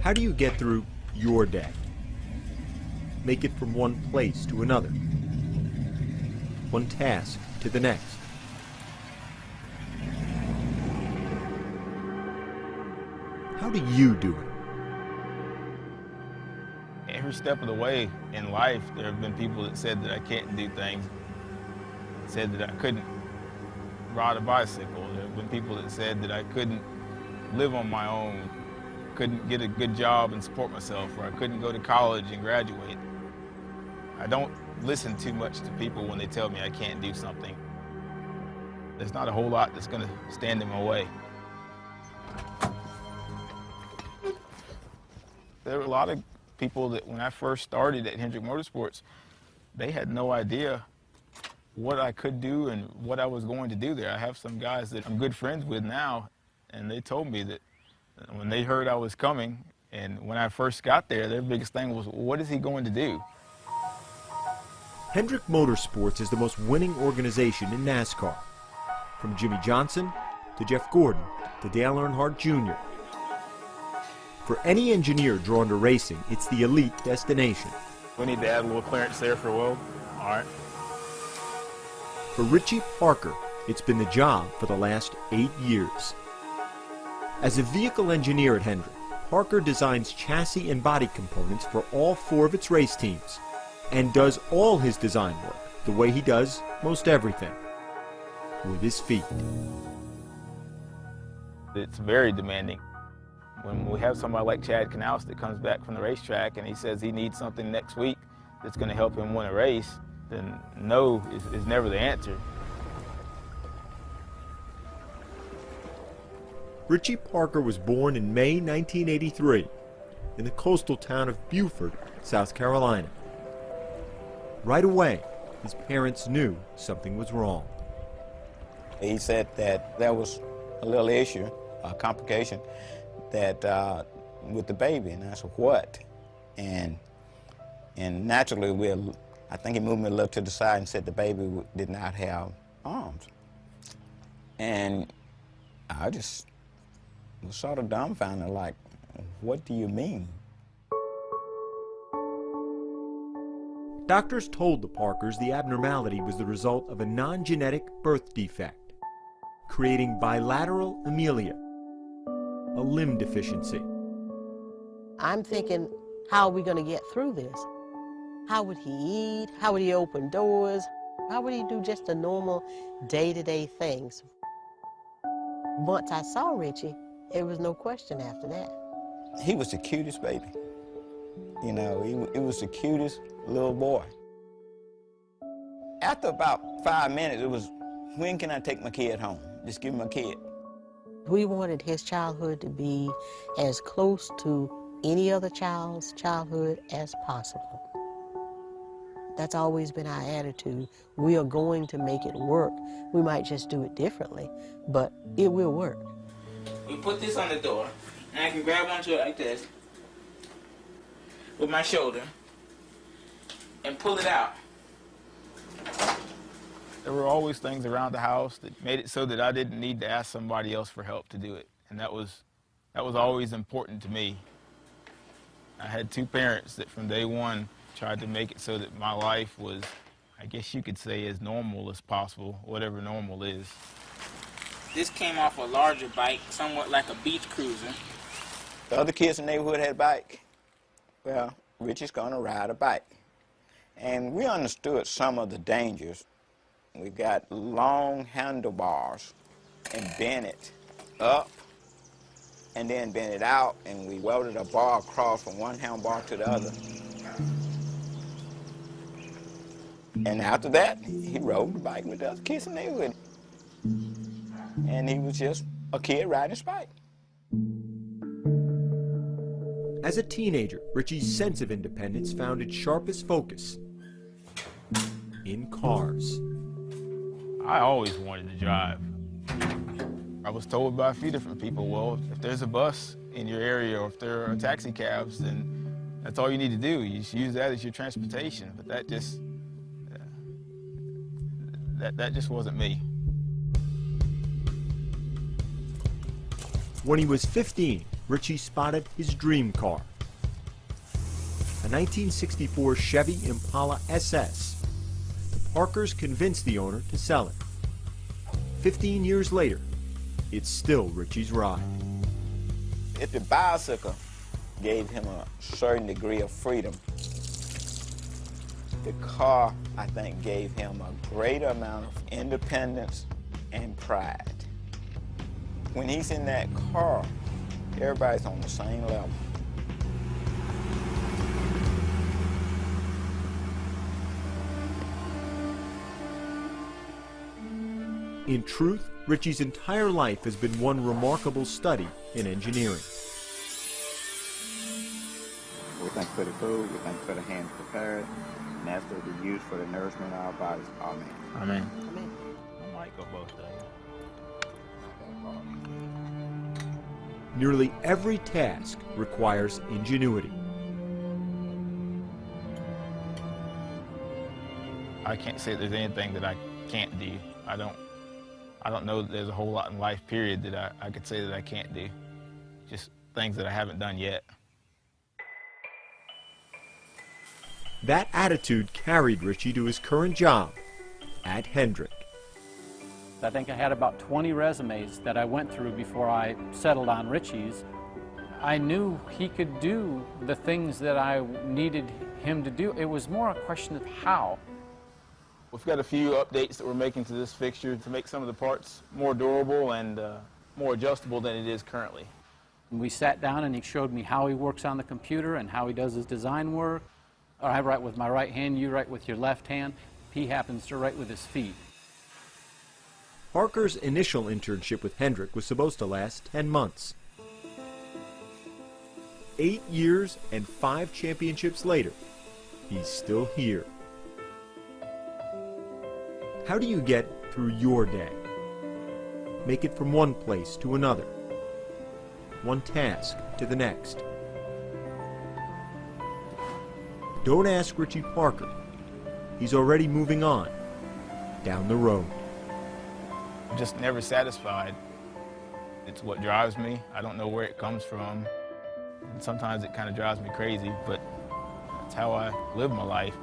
How do you get through your day? Make it from one place to another, one task to the next. How do you do it? Every step of the way in life, there have been people that said that I can't do things, said that I couldn't ride a bicycle. There have been people that said that I couldn't live on my own, couldn't get a good job and support myself, or I couldn't go to college and graduate. I don't listen too much to people when they tell me I can't do something. There's not a whole lot that's going to stand in my way. There were a lot of people that when I first started at Hendrick Motorsports, they had no idea what I could do and what I was going to do there. I have some guys that I'm good friends with now, and they told me that when they heard I was coming, and when I first got there, their biggest thing was, what is he going to do? Hendrick Motorsports is the most winning organization in NASCAR. From Jimmy Johnson to Jeff Gordon to Dale Earnhardt Jr. For any engineer drawn to racing, it's the elite destination. We need to add a little clearance there for a weld. All right. For Richie Parker, it's been the job for the last 8 years. As a vehicle engineer at Hendrick, Parker designs chassis and body components for all 4 of its race teams and does all his design work the way he does most everything, with his feet. It's very demanding. When we have somebody like Chad Knaus that comes back from the racetrack and he says he needs something next week that's going to help him win a race, then no is never the answer. Richie Parker was born in May 1983 in the coastal town of Beaufort, South Carolina. Right away, his parents knew something was wrong. He said that there was a little issue, a complication, that with the baby, and I said, what? And naturally, I think he moved me a little to the side and said the baby did not have arms. And I just was sort of dumbfounded, like, what do you mean? Doctors told the Parkers the abnormality was the result of a non-genetic birth defect, creating bilateral amelia, a limb deficiency. I'm thinking, how are we going to get through this? How would he eat? How would he open doors? How would he do just the normal day-to-day things? Once I saw Richie, it was no question after that. He was the cutest baby. You know, he was the cutest little boy. After about 5 minutes, it was, when can I take my kid home? Just give him a kid. We wanted his childhood to be as close to any other child's childhood as possible. That's always been our attitude. We are going to make it work. We might just do it differently, but it will work. We put this on the door, and I can grab onto it like this with my shoulder and pull it out. There were always things around the house that made it so that I didn't need to ask somebody else for help to do it, and that was always important to me. I had 2 parents that from day one tried to make it so that my life was, I guess you could say, as normal as possible, whatever normal is. This came off a larger bike, somewhat like a beach cruiser. The other kids in the neighborhood had a bike. Well, Richie's gonna ride a bike. And we understood some of the dangers. We got long handlebars and bent it up and then bent it out, and we welded a bar across from one handlebar to the other. And after that, he rode the bike with the other kids in the neighborhood. And he was just a kid riding his bike. As a teenager, Richie's sense of independence found its sharpest focus in cars. I always wanted to drive. I was told by a few different people, well, if there's a bus in your area or if there are taxi cabs, then that's all you need to do. You just use that as your transportation. But that just wasn't me. When he was 15, Richie spotted his dream car, a 1964 Chevy Impala SS. The Parkers convinced the owner to sell it. 15 years later, it's still Richie's ride. If the bicycle gave him a certain degree of freedom, the car, I think, gave him a greater amount of independence and pride. When he's in that car, everybody's on the same level. In truth, Richie's entire life has been one remarkable study in engineering. We thank you for the food, we thank you for the hands prepared, and that's to be used for the nourishment of our bodies. Amen. Amen. Amen. I might go both days. Nearly every task requires ingenuity. I can't say there's anything that I can't do. I don't know that there's a whole lot in life, period, that I could say that I can't do. Just things that I haven't done yet. That attitude carried Richie to his current job at Hendrick. I think I had about 20 resumes that I went through before I settled on Richie's. I knew he could do the things that I needed him to do. It was more a question of how. We've got a few updates that we're making to this fixture to make some of the parts more durable and more adjustable than it is currently. We sat down and he showed me how he works on the computer and how he does his design work. I write with my right hand, you write with your left hand. He happens to write with his feet. Parker's initial internship with Hendrick was supposed to last 10 months. 8 years and 5 championships later, he's still here. How do you get through your day? Make it from one place to another, one task to the next. Don't ask Richie Parker. He's already moving on, down the road. I'm just never satisfied. It's what drives me. I don't know where it comes from. And sometimes it kind of drives me crazy, but that's how I live my life.